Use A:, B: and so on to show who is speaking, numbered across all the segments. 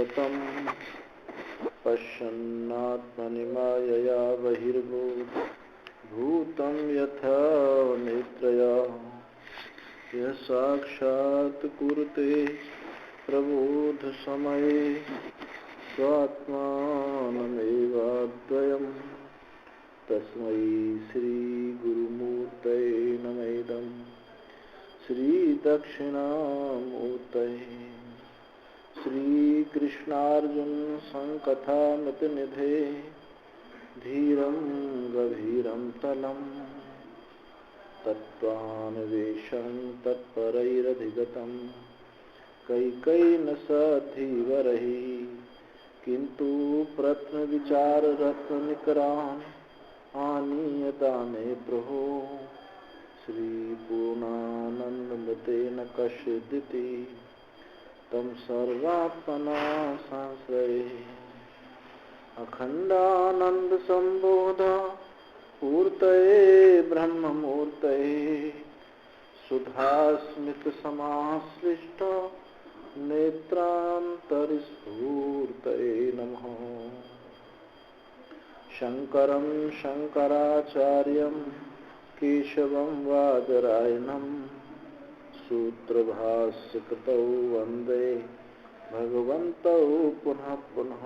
A: व्रतं पश्यन्नात्मनि मायया बहिर्भूतं यथा नेत्रया यः साक्षात् कुरुते प्रबोधसमये स्वात्मानमेवाद्वयम् तस्मै श्रीगुरुमूर्तये नमः श्रीदक्षिणामूर्तये श्रीकृष्णार्जुन संकथामृतनिधे धीरं गभीरं तलं तत्त्वान्वेषं तत्परैरधिगतं कैकेय्येन सधीवरैः किन्तु प्रत्नविचाररत्ननिकरान् आनीयताने प्रभो श्रीपूर्णानन्दमतेन कश्चिदिति तं सर्वात्मना संश्रये अखण्डानन्दसम्बोध पूर्तये ब्रह्ममूर्तये सुधास्मितसमाश्लिष्ट नेत्रान्तरस्फूर्तये नमः शङ्करं शङ्कराचार्यं केशवं वादरायणं सूत्रभाष्यकृतौ वन्दे भगवन्तौ पुनः पुनः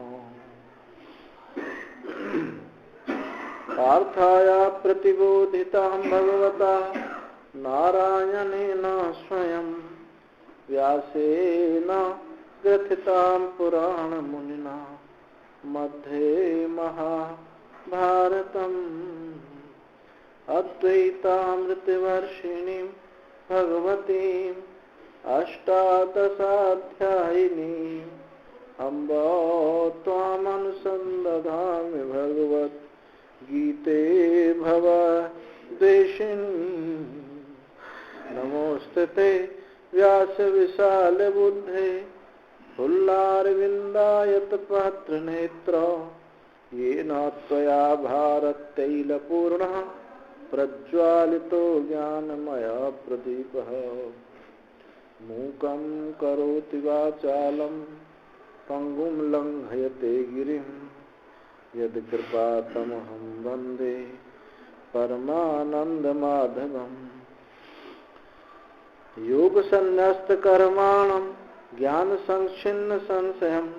A: पार्थाय प्रतिबोधितां भगवता नारायणेन स्वयं व्यासेन ग्रथितां पुराणमुनिना मध्ये महाभारतम् अद्वैतामृतवर्षिणीं भगवतीम् अष्टादशाध्यायिनीम् अम्ब त्वामनुसन्दधामि भगवद्गीते भवद्वेषिणी नमोऽस्तु ते व्यासविशालबुद्धे फुल्लारविन्दायतपत्रनेत्र येन त्वया भारततैलपूर्णः प्रज्वालितो ज्ञानमयः प्रदीपः मूकं करोति वाचालं पङ्गुं लङ्घयते गिरिं यत्कृपातमहं वन्दे परमानन्दमाधवम् योगसन्न्यस्तकर्माणं ज्ञानसंच्छिन्नसंशयम्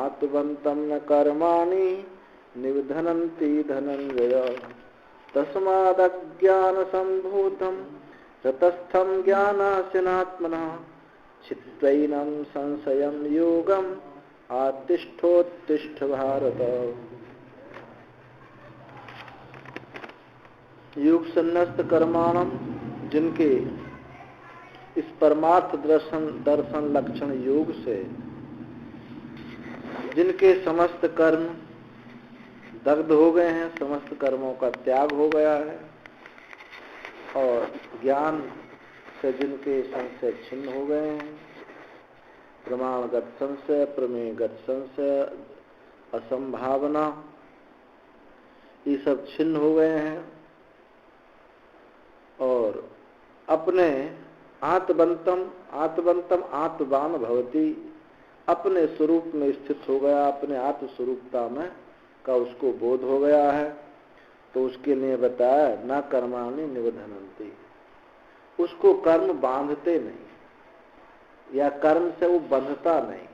A: आत्मवन्तं न कर्माणि निबध्नन्ति धनञ्जय तस्मादज्ञानसम्भूतं रतस्थं ज्ञानासिनात्मनः चित्तैनं संशयं योगम् आत्तिष्ठोत्तिष्ठ भारत। योग संन्यस्त कर्माणम, जिनके इस परमार्थ दर्शन लक्षण योग से जिनके समस्त कर्म दग्ध हो गए हैं, समस्त कर्मों का त्याग हो गया है, और ज्ञान से जिनके संशय छिन्न हो गए हैं, प्रमाणगत संशय, प्रमेयगत संशय, असंभावना, ये सब छिन्न हो गए हैं, और अपने आत्मवंतम आत्मवान भवति, अपने स्वरूप में स्थित हो गया, अपने आत्म स्वरूपता में का उसको बोध हो गया है। तो उसके लिए बताया न कर्माणि निबध्नन्ति, उसको कर्म बांधते नहीं, या कर्म से वो बंधता नहीं।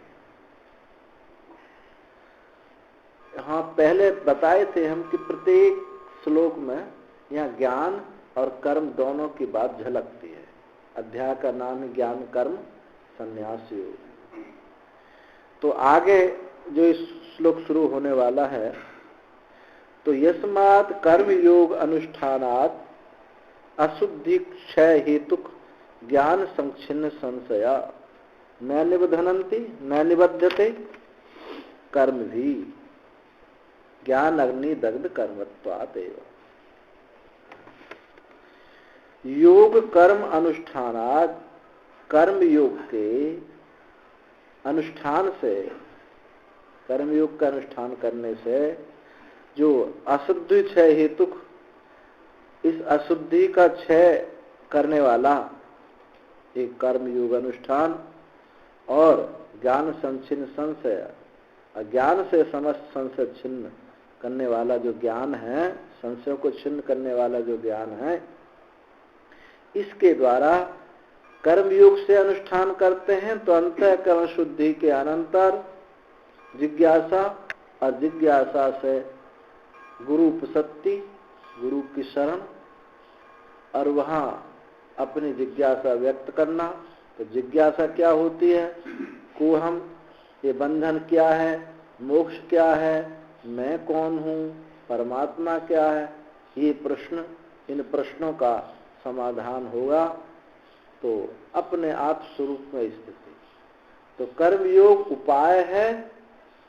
A: हाँ, पहले बताए थे हम कि प्रत्येक श्लोक में यहाँ ज्ञान और कर्म दोनों की बात झलकती है। अध्याय का नाम है ज्ञान कर्म संन्यास योग। तो आगे जो इस श्लोक शुरू होने वाला है, तो यस्मात् कर्म योग अनुष्ठानात् अशुद्धि क्षय हेतुक ज्ञान संच्छिन्न संशया न निबध्नन्ति न निबध्यते कर्म भी ज्ञान अग्नि दग्ध कर्मत्वात् एव। योग कर्म अनुष्ठानात्, कर्म योग के अनुष्ठान से, कर्म योग का अनुष्ठान करने से जो अशुद्धि क्षय हेतुक, इस अशुद्धि का क्षय करने वाला एक कर्म योग अनुष्ठान और ज्ञान संचिन्न संशय, अज्ञान से समस्त संशय छिन्न करने वाला जो ज्ञान है, संशय को छिन्न करने वाला जो ज्ञान है, इसके द्वारा कर्मयोग से अनुष्ठान करते हैं तो अंतःकरण शुद्धि के अनंतर जिज्ञासा, और जिज्ञासा से गुरु उपसत्ति, गुरु की शरण, और वहां अपनी जिज्ञासा व्यक्त करना। तो जिज्ञासा क्या होती है? को हम, ये बंधन क्या है, मोक्ष क्या है, मैं कौन हूँ, परमात्मा क्या है, ये प्रश्न, इन प्रश्नों का समाधान होगा तो अपने आप स्वरूप में स्थिति। तो कर्मयोग उपाय है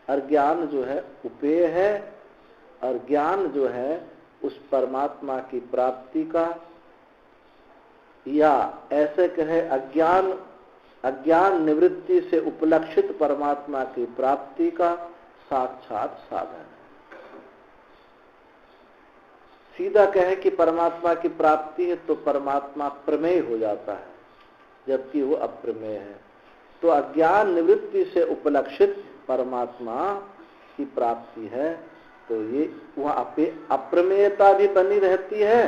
A: और ज्ञान जो है उपेय है, और ज्ञान जो है उस परमात्मा की प्राप्ति का, या ऐसे कहे अज्ञान निवृत्ति से उपलक्षित परमात्मा की प्राप्ति का साक्षात साधन है। सीधा कहे कि परमात्मा की प्राप्ति है तो परमात्मा प्रमेय हो जाता है, जबकि वो अप्रमेय है। तो अज्ञान निवृत्ति से उपलक्षित परमात्मा की प्राप्ति है, तो ये वहां अप्रमेयता भी बनी रहती है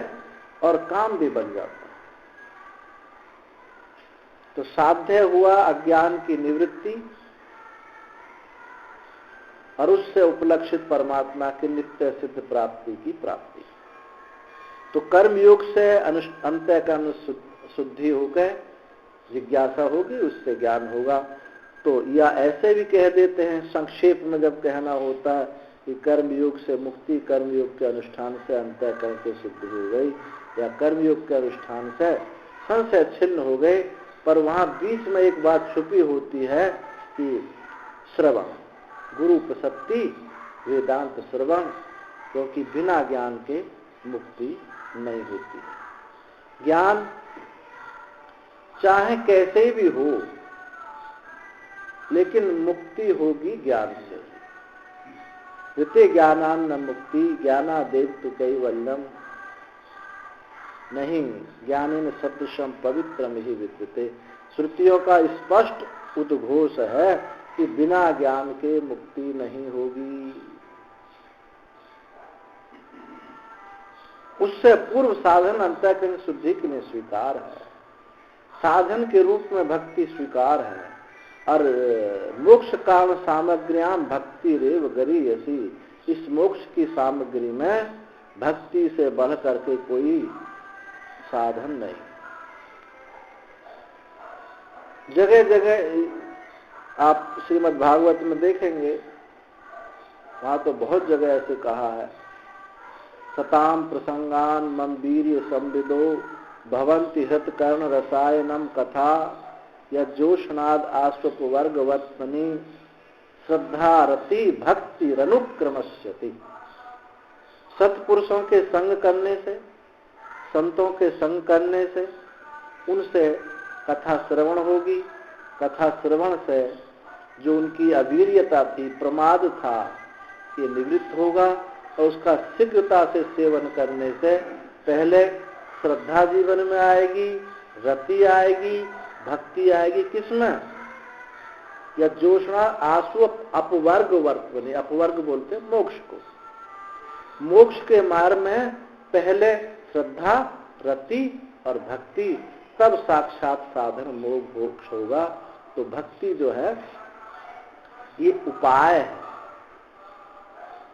A: और काम भी बन जाता है। तो साध्य हुआ अज्ञान की निवृत्ति और उससे उपलक्षित परमात्मा की नित्य सिद्ध प्राप्ति की प्राप्ति। तो कर्म योग से अंतःकरण शुद्धि होकर जिज्ञासा होगी, उससे ज्ञान होगा। तो या ऐसे भी कह देते हैं, संक्षेप में जब कहना होता है कि कर्मयोग से मुक्ति, कर्मयोग के अनुष्ठान से अंतःकरण की शुद्धि हो गई, या कर्मयोग के अनुष्ठान से संशय छिन्न हो गए। पर वहां बीच में एक बात छुपी होती है कि श्रवण, गुरु उपसत्ति, वेदांत श्रवण, क्योंकि बिना ज्ञान के मुक्ति नहीं होती है। ज्ञान चाहे कैसे भी हो, लेकिन मुक्ति होगी ज्ञान से। ऋते ज्ञानान न मुक्ति, ज्ञानादेव तु कैवल्यम, नहीं ज्ञानेन सदृशम पवित्रम ही विद्यते। श्रुतियों का स्पष्ट उद्घोष है कि बिना ज्ञान के मुक्ति नहीं होगी। उससे पूर्व साधन अंतःकरण शुद्धि के लिए स्वीकार है, साधन के रूप में भक्ति स्वीकार है। और मोक्ष काम सामग्र्याम भक्ति रेव गरीयसी, इस मोक्ष की सामग्री में भक्ति से बढ़ करके कोई साधन नहीं। जगह जगह आप श्रीमद् भागवत में देखेंगे, वहां तो बहुत जगह ऐसे कहा है, सताम प्रसंगान मम वीर्य संविदो भवन्ति हृत कर्ण रसायनम कथा, यज्जोषणाद आश्वप वर्गवत्मनि श्रद्धारति भक्ति रनुक्रमस्यति। सत्पुरुषों के संग करने से, संतों के संग करने से उनसे कथा श्रवण होगी। कथा श्रवण से जो उनकी अवीर्यता थी, प्रमाद था, ये निवृत्त होगा। और उसका शीघ्रता से सेवन करने से पहले श्रद्धा जीवन में आएगी, रति आएगी, भक्ति आएगी। किसमें? या जोशना आसु अपवर्ग वर्तने, अपवर्ग बोलते मोक्ष को। मोक्ष के मार्ग में पहले श्रद्धा, रति और भक्ति, तब साक्षात साधन मोक्ष होगा। तो भक्ति जो है ये उपाय है,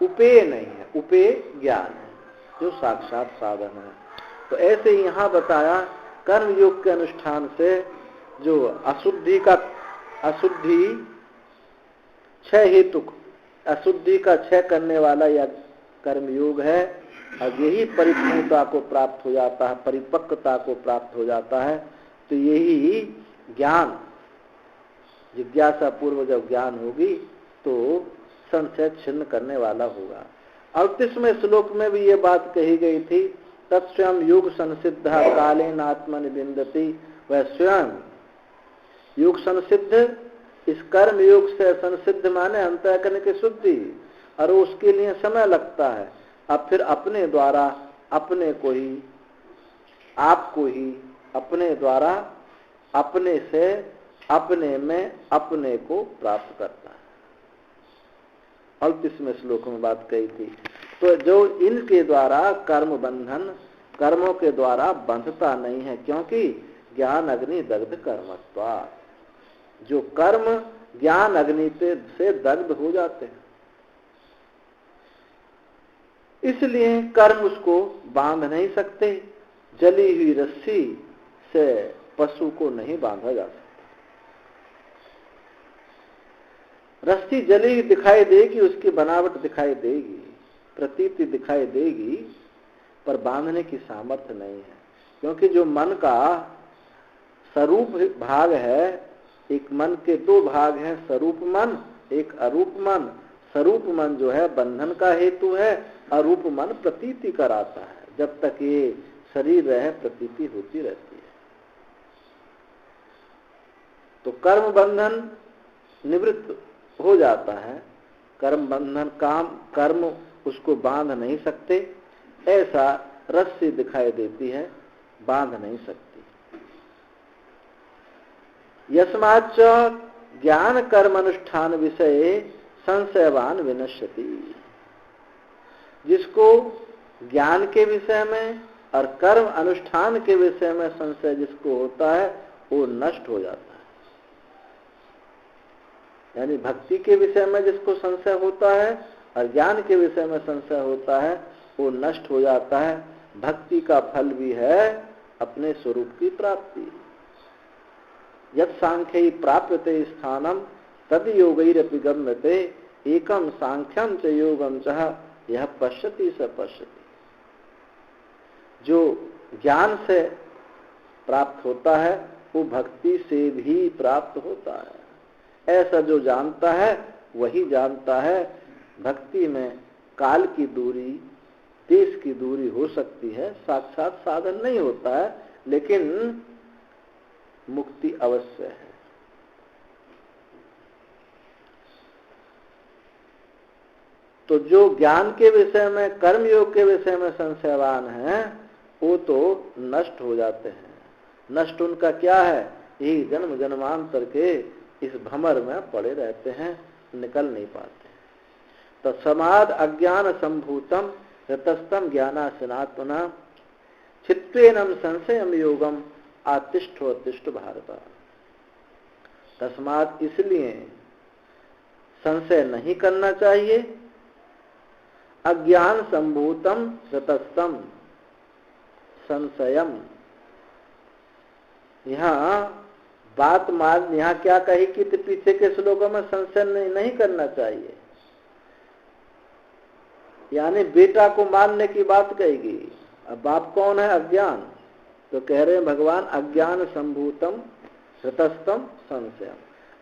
A: उपेय नहीं है। उपेय ज्ञान है जो साक्षात साधन है। तो ऐसे ही यहाँ बताया, कर्म योग के अनुष्ठान से जो अशुद्धि 6 हेतुक अशुद्धि का 6 करने वाला यह कर्म योग है। और यही परिपूर्णता को प्राप्त हो जाता है, परिपक्वता को प्राप्त हो जाता है। तो यही ज्ञान, जिज्ञासा पूर्व जब ज्ञान होगी तो संशय छिन्न करने वाला होगा। 38वें श्लोक में भी ये बात कही गई थी, तत्स्वयं योग संसिद्ध कालेन आत्मनि विन्दति। वह स्वयं योग संसिद्ध, इस कर्म योग से संसिद्ध माने अंतःकरण की शुद्धि, और उसके लिए समय लगता है। अब फिर अपने द्वारा अपने को ही, आपको ही अपने द्वारा अपने से अपने में अपने को प्राप्त करता है। और 30वें श्लोक में बात कही थी। तो जो इनके द्वारा कर्म बंधन कर्मों के द्वारा बंधता नहीं है, क्योंकि ज्ञान अग्नि दग्ध कर्मत्वात्, जो कर्म ज्ञान अग्नि से दग्ध हो जाते हैं, इसलिए कर्म उसको बांध नहीं सकते। जली हुई रस्सी से पशु को नहीं बांधा जा सकता। रस्सी जली हुई दिखाई देगी, उसकी बनावट दिखाई देगी, प्रतीति दिखाई देगी, पर बांधने की सामर्थ्य नहीं है। क्योंकि जो मन का स्वरूप भाग है, एक मन के दो भाग हैं, स्वरूप मन एक अरूप मन। स्वरूप मन जो है बंधन का हेतु है, अरूप मन प्रतीति कराता है। जब तक ये शरीर रहे प्रतीति होती रहती है। तो कर्म बंधन निवृत्त हो जाता है, कर्म बंधन कर्म उसको बांध नहीं सकते। ऐसा रस्सी दिखाई देती है, बांध नहीं सकती। यस्माच्च ज्ञान कर्म अनुष्ठान विषय संशयवान विनश्यति, जिसको ज्ञान के विषय में और कर्म अनुष्ठान के विषय में संशय जिसको होता है, वो नष्ट हो जाता है। यानी भक्ति के विषय में जिसको संशय होता है और ज्ञान के विषय में संशय होता है, वो नष्ट हो जाता है। भक्ति का फल भी है अपने स्वरूप की प्राप्ति। यत् सांख्यै प्राप्यते स्थानम तद योगैरपि गम्यते, एकम सांख्यम च योगम च यह पश्यति स पश्यति। जो ज्ञान से प्राप्त होता है वो भक्ति से भी प्राप्त होता है। ऐसा जो जानता है वही जानता है। भक्ति में काल की दूरी, देश की दूरी हो सकती है, साक्षात साधन नहीं होता है, लेकिन मुक्ति अवश्य है। तो जो ज्ञान के विषय में, कर्म योग के विषय में संशयवान है, वो तो नष्ट हो जाते हैं। नष्ट उनका क्या है? यही जन्म जन्मांतर के इस भंवर में पड़े रहते हैं, निकल नहीं पाते। तस्माद् अज्ञान संभूतम रतस्तम ज्ञानासनात्मना चित्तेनम संशयम योगम आतिष्ठोत्तिष्ठ भारत। तस्मात् इसलिए संशय नहीं करना चाहिए। अज्ञान संभूतम रतस्तम संशयम, यहाँ बात मान, यहाँ क्या कही कि पीछे के श्लोकों में संशय नहीं करना चाहिए, यानी बेटा को मारने की बात कहेगी। अब बाप कौन है? अज्ञान। तो कह रहे हैं भगवान अज्ञान संभूतम हृतस्थम संशयम,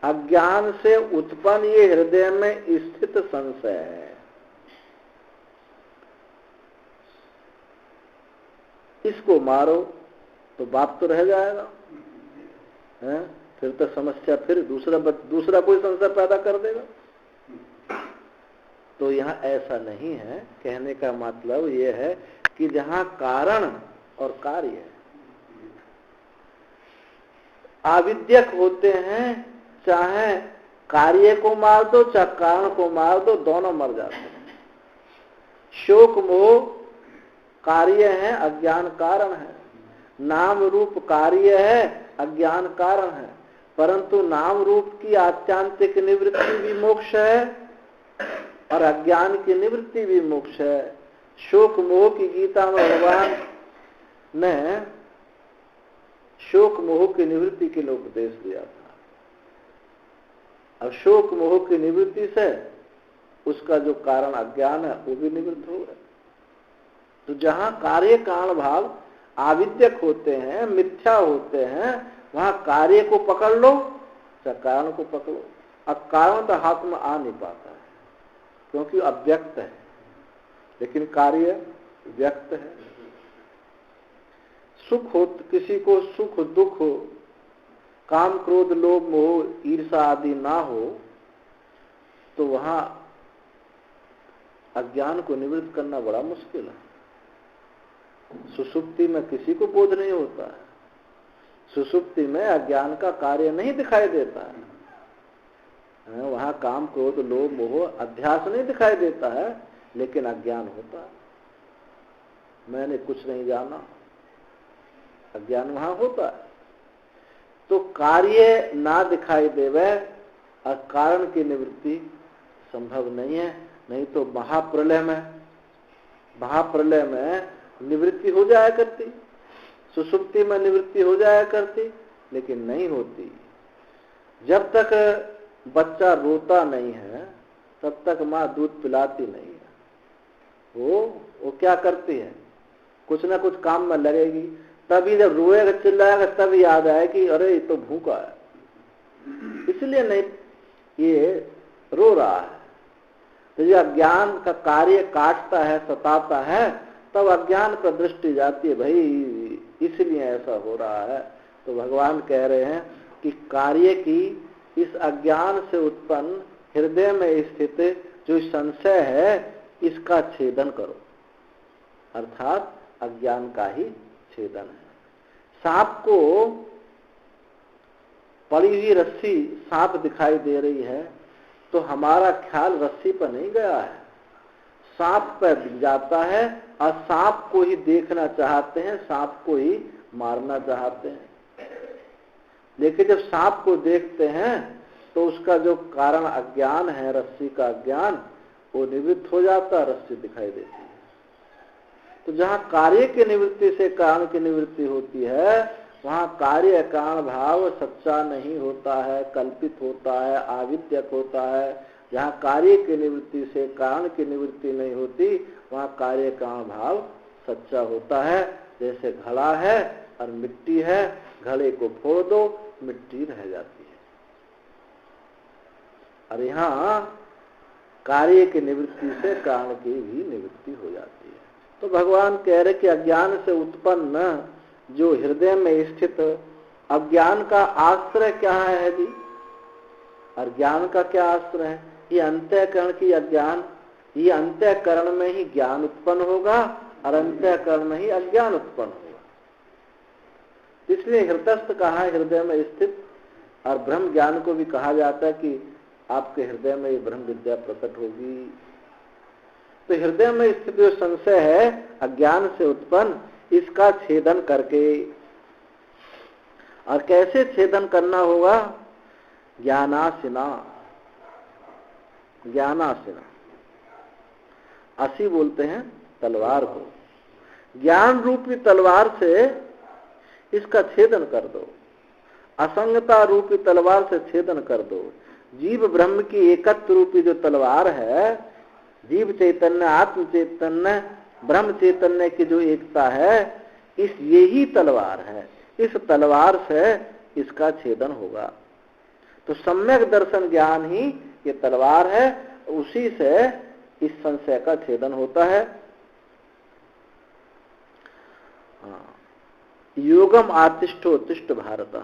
A: अज्ञान से उत्पन्न ये हृदय में स्थित संशय है। इसको मारो तो बाप तो रह जाएगा, है? फिर तो समस्या, फिर दूसरा कोई संशय पैदा कर देगा। तो यहाँ ऐसा नहीं है। कहने का मतलब ये है कि जहाँ कारण और कार्य है, आविद्यक होते हैं, चाहे कार्य को मार दो चाहे कारण को मार दो, दोनों मर जाते हैं। शोक मोह कार्य है, अज्ञान कारण है। नाम रूप कार्य है, अज्ञान कारण है। परंतु नाम रूप की आत्यांतिक निवृत्ति भी मोक्ष है और अज्ञान की निवृत्ति भी मोक्ष है। शोक मोह की गीता में भगवान ने शोक मोह की निवृत्ति के लिए उपदेश दिया था। अब शोक मोह की निवृत्ति से उसका जो कारण अज्ञान है वो भी निवृत्त हो गया। तो जहां कार्य कारण भाव आविद्यक होते हैं, मिथ्या होते हैं, वहां कार्य को पकड़ लो चाहे कारण को पकड़ो। अब कारण तो हाथ में आ नहीं पाता है क्योंकि अव्यक्त है, लेकिन कार्य व्यक्त है। सुख हो, किसी को सुख दुख हो, काम क्रोध लोभ मोह ईर्षा आदि ना हो, तो वहां अज्ञान को निवृत्त करना बड़ा मुश्किल है। सुषुप्ति में किसी को बोध नहीं होता है। सुषुप्ति में अज्ञान का कार्य नहीं दिखाई देता है। वहां काम क्रोध लोभ मोह अध्यास नहीं दिखाई देता है, लेकिन अज्ञान होता है। मैंने कुछ नहीं जाना, अज्ञान वहां होता है। तो कार्य ना दिखाई देवे और कारण की निवृत्ति संभव नहीं है। नहीं तो महाप्रलय में निवृत्ति हो जाया करती, सुषुप्ति में निवृत्ति हो जाया करती, लेकिन नहीं होती। जब तक बच्चा रोता नहीं है तब तक माँ दूध पिलाती नहीं है। वो क्या करती है, कुछ ना कुछ काम में लगेगी। तभी जब रोएगा चिल्लाएगा तब याद आए कि अरे ये तो भूखा है, इसलिए नहीं ये रो रहा है। तो ये अज्ञान का कार्य काटता है, सताता है, तब अज्ञान पर दृष्टि जाती है, भाई इसलिए ऐसा हो रहा है। तो भगवान कह रहे हैं कि कार्य की इस अज्ञान से उत्पन्न हृदय में स्थित जो संशय है इसका छेदन करो, अर्थात अज्ञान का ही छेदन है। सांप को पड़ी हुई रस्सी सांप दिखाई दे रही है तो हमारा ख्याल रस्सी पर नहीं गया है, सांप पर जाता है और सांप को ही देखना चाहते हैं, सांप को ही मारना चाहते हैं। लेकिन जब सांप को देखते हैं तो उसका जो कारण अज्ञान है, रस्सी का अज्ञान, वो निवृत्त हो जाता, रस्सी दिखाई देती है। तो जहाँ कार्य की निवृत्ति से कारण की निवृत्ति होती है, वहाँ कार्य कारण भाव सच्चा नहीं होता है, कल्पित होता है, आविद्यक होता है। जहाँ कार्य की निवृत्ति से कारण की निवृत्ति नहीं होती, वहाँ कार्य कारण भाव सच्चा होता है। जैसे घड़ा है और मिट्टी है, घड़े को फोड़ दो, मिट्टी रह जाती है। और यहाँ कार्य की निवृत्ति से कारण की भी निवृत्ति हो जाती है। तो भगवान कह रहे कि अज्ञान से उत्पन्न जो हृदय में स्थित अज्ञान का आश्रय क्या है जी? अज्ञान का क्या आश्रय है? ये अंतःकरण की अज्ञान, ये अंतःकरण में ही ज्ञान उत्पन्न होगा और अंतःकरण में ही अज्ञान उत्पन्न होगा। इसलिए हृदयस्थ कहा है, हृदय में स्थित। और ब्रह्म ज्ञान को भी कहा जाता है कि आपके हृदय में ये ब्रह्म विद्या प्रकट होगी। तो हृदय में स्थित जो संशय है अज्ञान से उत्पन्न, इसका छेदन करके, और कैसे छेदन करना होगा? ज्ञानासिना, ज्ञानासिना, असी बोलते हैं तलवार को। ज्ञान रूपी तलवार से इसका छेदन कर दो, असंगता रूपी तलवार से छेदन कर दो। जीव ब्रह्म की एकत्व रूपी जो तलवार है, जीव चैतन्य आत्म चैतन्य ब्रह्म चैतन्य की जो एकता है, इस यही तलवार है। इस तलवार से इसका छेदन होगा। तो सम्यक दर्शन ज्ञान ही ये तलवार है, उसी से इस संशय का छेदन होता है। योगम आतिष्ठो तिष्ठ भारत।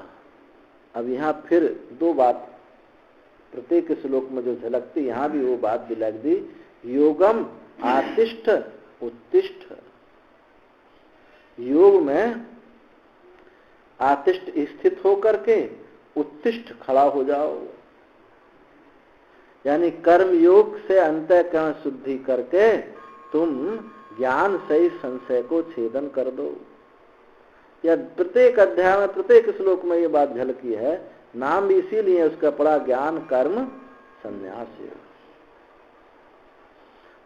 A: अब यहाँ फिर दो बात प्रत्येक श्लोक में जो झलकती, यहाँ भी वो बात भी लग दी। योगम आतिष्ठ उत्तिष्ठ। योग में आतिष्ठ स्थित होकर के उत्तिष्ठ खड़ा हो जाओ, यानी कर्म योग से अंतःकरण शुद्धि करके तुम ज्ञान से संशय को छेदन कर दो। या प्रत्येक अध्याय में प्रत्येक श्लोक में ये बात झलकी है। नाम भी इसीलिए उसका पड़ा ज्ञान कर्म संन्यास योग।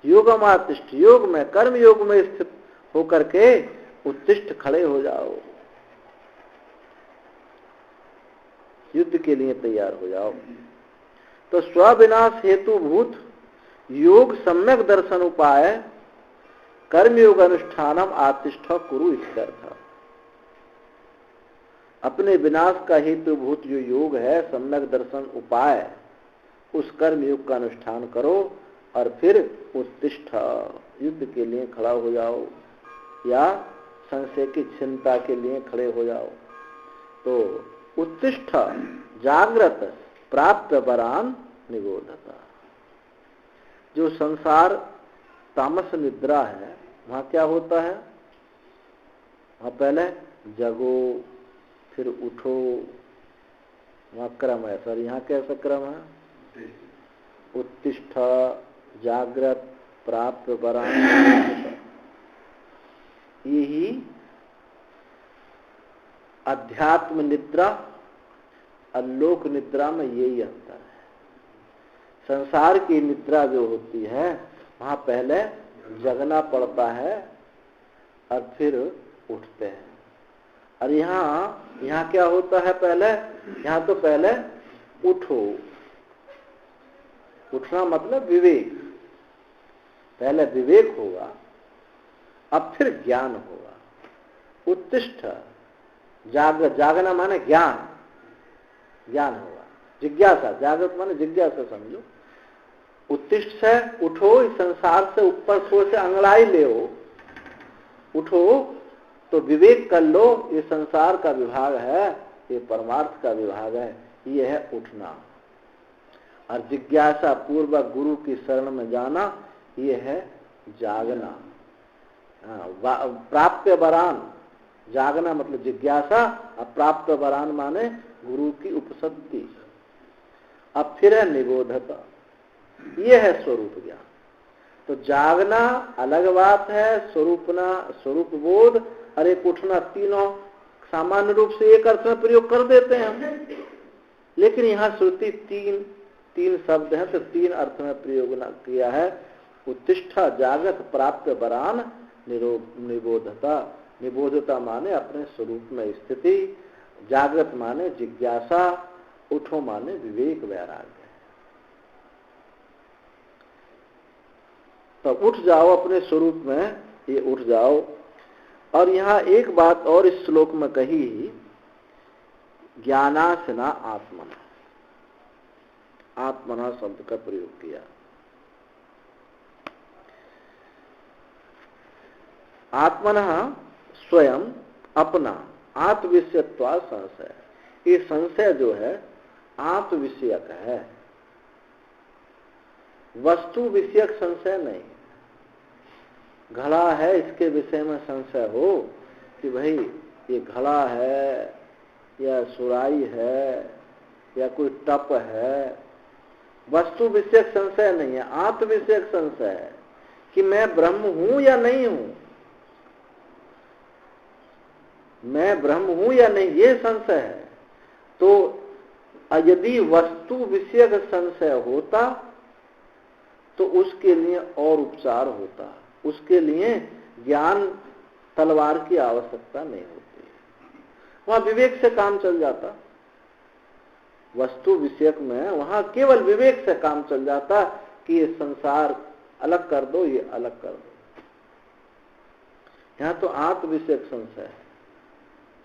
A: योगमातिष्ठ, योग में कर्म योग में स्थित होकर के उत्तिष्ठ खड़े हो जाओ, युद्ध के लिए तैयार हो जाओ। तो स्वविनाश हेतु भूत योग सम्यक दर्शन उपाय कर्मयोग अनुष्ठानम आतिष्ठ कुरु इत्यर्थ। अपने विनाश का हेतु भूत जो योग है, सम्यक दर्शन उपाय, उस कर्म योग का अनुष्ठान करो और फिर उत्तिष्ठ, युद्ध के लिए खड़ा हो जाओ या संशय की चिंता के लिए खड़े हो जाओ। तो उत्तिष्ठ जागृत प्राप्त वरान निगोधता। जो संसार तामस निद्रा है, वहां क्या होता है? वहां पहले जगो, फिर उठो, वहाँ क्रम है सर। यहाँ कैसा क्रम है? उत्तिष्ठ, जागृत, प्राप्त, वरान। यही अध्यात्म निद्रा और लोक निद्रा में यही अंतर है। संसार की निद्रा जो होती है वहां पहले जगना पड़ता है और फिर उठते हैं। और यहाँ क्या होता है? पहले यहाँ तो पहले उठो। उठना मतलब विवेक। पहले विवेक होगा, अब फिर ज्ञान होगा। उत्तिष्ठ, जागना माने ज्ञान, ज्ञान होगा। जिज्ञासा, जागृत माने जिज्ञासा समझो। उत्तिष्ठ से उठो, इस संसार से ऊपर से अंगड़ाई ले उठो, तो विवेक कर लो। ये संसार का विभाग है, ये परमार्थ का विभाग है, ये है उठना। और जिज्ञासा पूर्वक गुरु की शरण में जाना, ये है जागना। प्राप्त वरान, जागना मतलब जिज्ञासा, और प्राप्त वरान माने गुरु की उपसत्ति। अब फिर है निबोधता, ये है स्वरूप ज्ञान। तो जागना अलग बात है, स्वरूप बोध और एक उठना, तीनों सामान्य रूप से एक अर्थ में प्रयोग कर देते हैं हम, लेकिन यहाँ श्रुति तीन शब्द है तो तीन अर्थ में प्रयोग किया है। उत्तिष्ठा, जागत, प्राप्त वरान, निबोधता। निबोधता माने अपने स्वरूप में स्थिति, जागृत माने जिज्ञासा, उठो माने विवेक वैराग्य। तो उठ जाओ अपने स्वरूप में, ये उठ जाओ। और यहाँ एक बात और इस श्लोक में कही, ज्ञानासना आत्मना। आत्मना शब्द का प्रयोग किया। आत्मना स्वयं, अपना, आत्मविषयत्वा संशय। ये संशय जो है आत्म विषयक है, वस्तु विषयक संशय नहीं। घड़ा है, इसके विषय में संशय हो कि भाई ये घड़ा है या सुराई है या कोई टप है, वस्तु विषयक संशय नहीं है, आत्म विषयक संशय है कि मैं ब्रह्म हूं या नहीं हूं, मैं ब्रह्म हूं या नहीं, ये संशय है। तो यदि वस्तु विषयक संशय होता तो उसके लिए और उपचार होता, उसके लिए ज्ञान तलवार की आवश्यकता नहीं होती, वहां विवेक से काम चल जाता। वस्तु विषयक में वहां केवल विवेक से काम चल जाता कि ये संसार अलग कर दो, ये अलग कर दो। यहां तो आत्म विषयक संशय है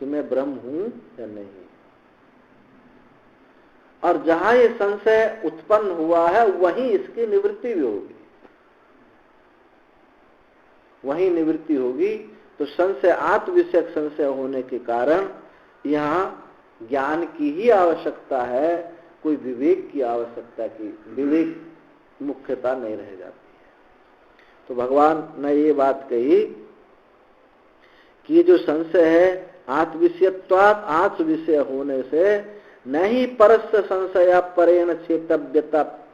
A: कि मैं ब्रह्म हूं या नहीं। और जहां ये संशय उत्पन्न हुआ है वहीं इसकी निवृत्ति भी होगी, वहीं निवृत्ति होगी। तो संशय, आत्म विषयक संशय होने के कारण यहाँ ज्ञान की ही आवश्यकता है, कोई विवेक की आवश्यकता की, विवेक मुख्यता नहीं रह जाती है। तो भगवान ने ये बात कही कि ये जो संशय है आत्मविषयत्वात्, आत्म विषय होने से नहीं परस्य संशया परेण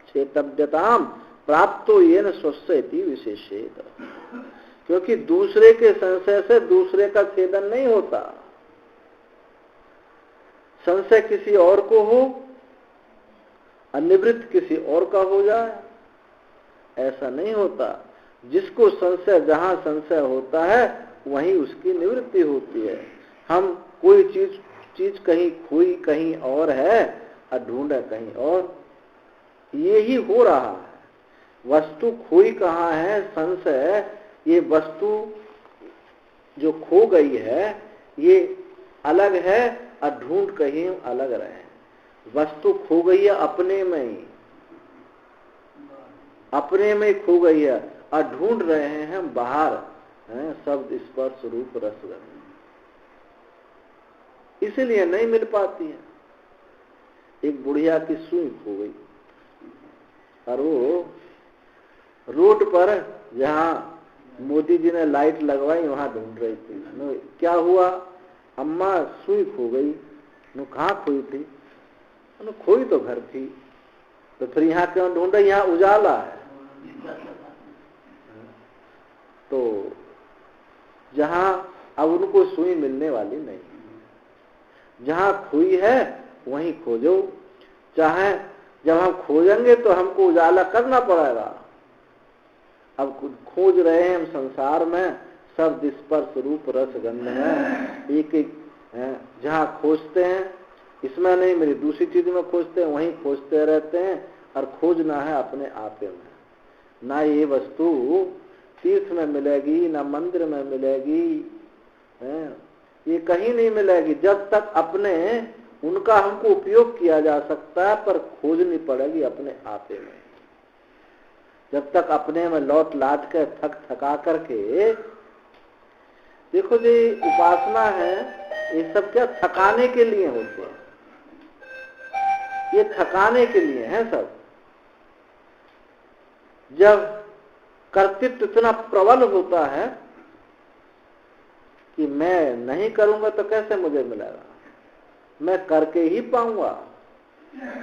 A: छेतव्यताम प्राप्तो येन स्वस्यति विशेषेत। क्योंकि दूसरे के संशय से दूसरे का छेदन नहीं होता। संशय किसी और को हो, अनिवृत्त किसी और का हो जाए, ऐसा नहीं होता। जिसको संशय, जहां संशय होता है वहीं उसकी निवृत्ति होती है। हम कोई चीज कहीं खोई कहीं और है और ढूंढे कहीं और, ये ही हो रहा है। वस्तु खोई कहाँ है? संशय। ये वस्तु जो खो गई है ये अलग है और ढूंढ कहीं अलग रहे। वस्तु खो गई है अपने में ही, अपने में खो गई है और ढूंढ रहे हैं बाहर, शब्द स्पर्श रूप रस गंध, इसलिए नहीं मिल पाती है। एक बुढ़िया की सुई खो गई और वो रोड पर जहाँ मोदी जी ने लाइट लगवाई वहां ढूंढ रही थी। क्या हुआ? अम्मा सुई खो गई। कहाँ खोई थी? खोई तो घर थी, तो फिर यहाँ क्यों ढूंढे? यहाँ उजाला है। तो जहां अब उनको सुई मिलने वाली नहीं, जहां खोई है वहीं खोजो। चाहे जब हम खोजेंगे तो हमको उजाला करना पड़ेगा। अब खोज रहे हैं हम संसार में, शब्द स्पर्श रूप रस गंध में, एक एक जहाँ खोजते हैं इसमें नहीं, मेरी दूसरी चीज में खोजते हैं, वहीं खोजते रहते हैं। और खोजना है अपने आपे में। ना ये वस्तु तीर्थ में मिलेगी, ना मंदिर में मिलेगी, ये कहीं नहीं मिलेगी जब तक अपने उनका हमको उपयोग किया जा सकता है, पर खोजनी पड़ेगी अपने आपे में। जब तक अपने में लौट लाट कर थक थका करके, देखो जी उपासना है, ये सब क्या थकाने के लिए होते हैं, ये थकाने के लिए है सब। जब कर्तृत्व इतना प्रबल होता है कि मैं नहीं करूंगा तो कैसे मुझे मिलेगा, मैं करके ही पाऊंगा।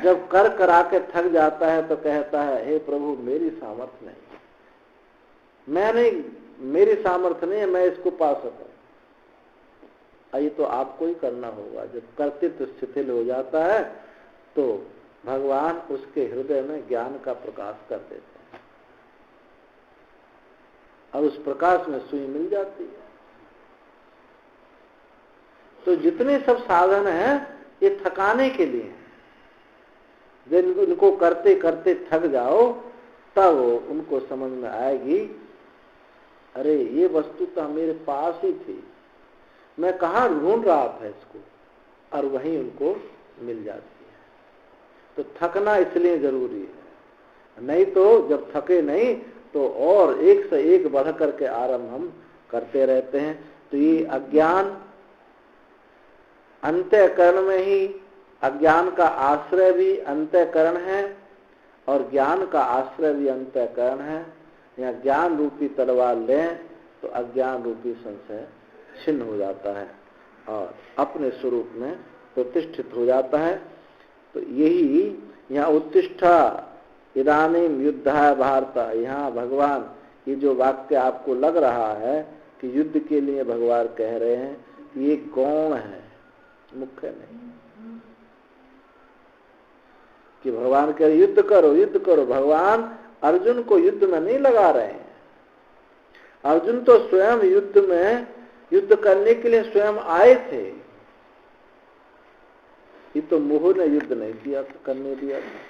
A: जब कर करा के थक जाता है तो कहता है हे प्रभु मेरी सामर्थ्य नहीं, मैं नहीं, मेरी सामर्थ्य नहीं है मैं इसको पा सकूं। ये तो आपको ही करना होगा। जब कर्तृत्व शिथिल हो जाता है तो भगवान उसके हृदय में ज्ञान का प्रकाश कर देते हैं और उस प्रकाश में सुई मिल जाती है। तो जितने सब साधन हैं ये थकाने के लिए, जब इनको करते करते थक जाओ तब उनको समझ में आएगी अरे ये वस्तु तो मेरे पास ही थी, मैं कहाँ ढूंढ रहा था इसको, और वहीं उनको मिल जाती है। तो थकना इसलिए जरूरी है, नहीं तो जब थके नहीं तो और एक से एक बढ़ करके आरंभ हम करते रहते हैं। तो ये अज्ञान अंतःकरण में ही, अज्ञान का आश्रय भी अंतःकरण है और ज्ञान का आश्रय भी अंतःकरण है। या ज्ञान रूपी तलवार लें तो अज्ञान रूपी संशय छिन्न हो जाता है और अपने स्वरूप में प्रतिष्ठित हो जाता है। तो यही यहाँ उत्तिष्ठा इदानीम युद्धाय भारत, यहाँ भगवान ये जो वाक्य आपको लग रहा है कि युद्ध के लिए भगवान कह रहे हैं, ये गौण है, मुख्य नहीं कि भगवान कह रहे युद्ध करो युद्ध करो। भगवान अर्जुन को युद्ध में नहीं लगा रहे हैं। अर्जुन तो स्वयं युद्ध में युद्ध करने के लिए स्वयं आए थे, ये तो मोह ने युद्ध नहीं किया था, करने दिया था।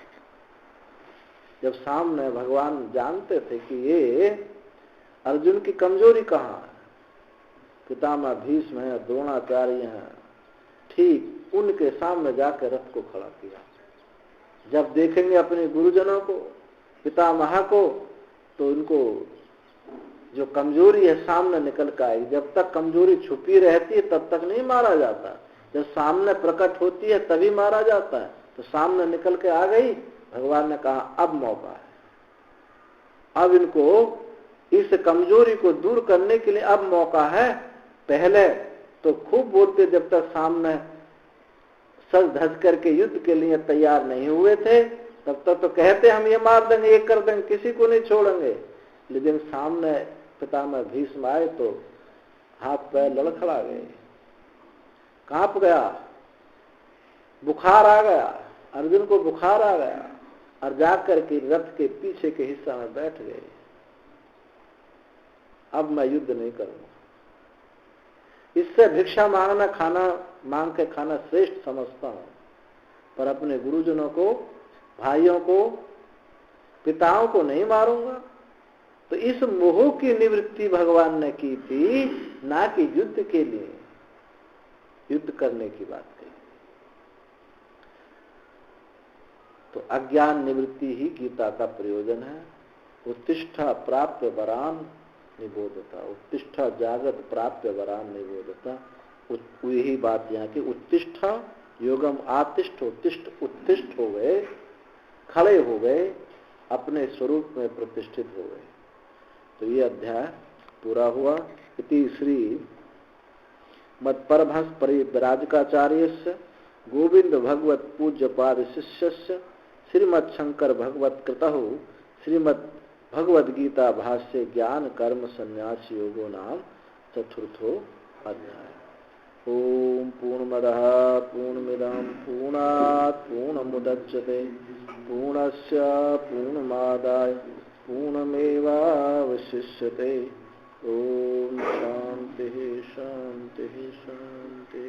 A: जब सामने भगवान जानते थे कि ये अर्जुन की कमजोरी कहाँ है, पितामह भीष्म है, द्रोणाचार्य हैं, ठीक उनके सामने जाकर रथ को खड़ा किया। जब देखेंगे अपने गुरुजनों को, पितामह को, तो उनको जो कमजोरी है सामने निकल कर आएगी। जब तक कमजोरी छुपी रहती है तब तक नहीं मारा जाता, जब सामने प्रकट होती है तभी मारा जाता है। तो सामने निकल के आ गई, भगवान ने कहा अब मौका है, अब इनको इस कमजोरी को दूर करने के लिए अब मौका है। पहले तो खूब बोलते जब तक सामने सज धज करके युद्ध के लिए तैयार नहीं हुए थे, तब तक तो कहते हम ये मार देंगे, ये कर देंगे, किसी को नहीं छोड़ेंगे। लेकिन सामने पितामह भीष्म आए तो हाथ पैर लड़खड़ा गए, कांप गया, बुखार आ गया, अर्जुन को बुखार आ गया और जाकर के रथ के पीछे के हिस्सा में बैठ गए। अब मैं युद्ध नहीं करूंगा, इससे भिक्षा मांगना, खाना मांग के खाना श्रेष्ठ समझता हूं, पर अपने गुरुजनों को, भाइयों को, पिताओं को नहीं मारूंगा। तो इस मोह की निवृत्ति भगवान ने की थी, ना कि युद्ध के लिए, युद्ध करने की बात कही। तो अज्ञान निवृत्ति ही गीता का प्रयोजन है। उत्तिष्ठा प्राप्य वरान निबोधता, उत्तिष्ठा जागत प्राप्य वरान निबोधता, यही बात यहाँ की। उत्तिष्ठा योगम आतिष्ठ, उत्तिष्ठ उत्तिष्ठ हो गए, खड़े हो गए, अपने स्वरूप में प्रतिष्ठित हो गए। तो ये अध्याय पूरा हुआ। इति श्री मत परमहंस परिव्राजकाचार्यस्य गोविंद भगवत पूज्य पाद शिष्यस्य श्रीमद शंकर भगवत कृतहु श्रीमद भगवद गीता भाष्य ज्ञान कर्म संन्यास योगो नाम चतुर्थो अध्याय। ओम पूर्णमदः पूर्णमिदं पूर्णात् पूर्णमुदच्यते पूर्णस्य पूर्णमादाय पूर्णमेवावशिष्यते। ओम शांति शांति शांति।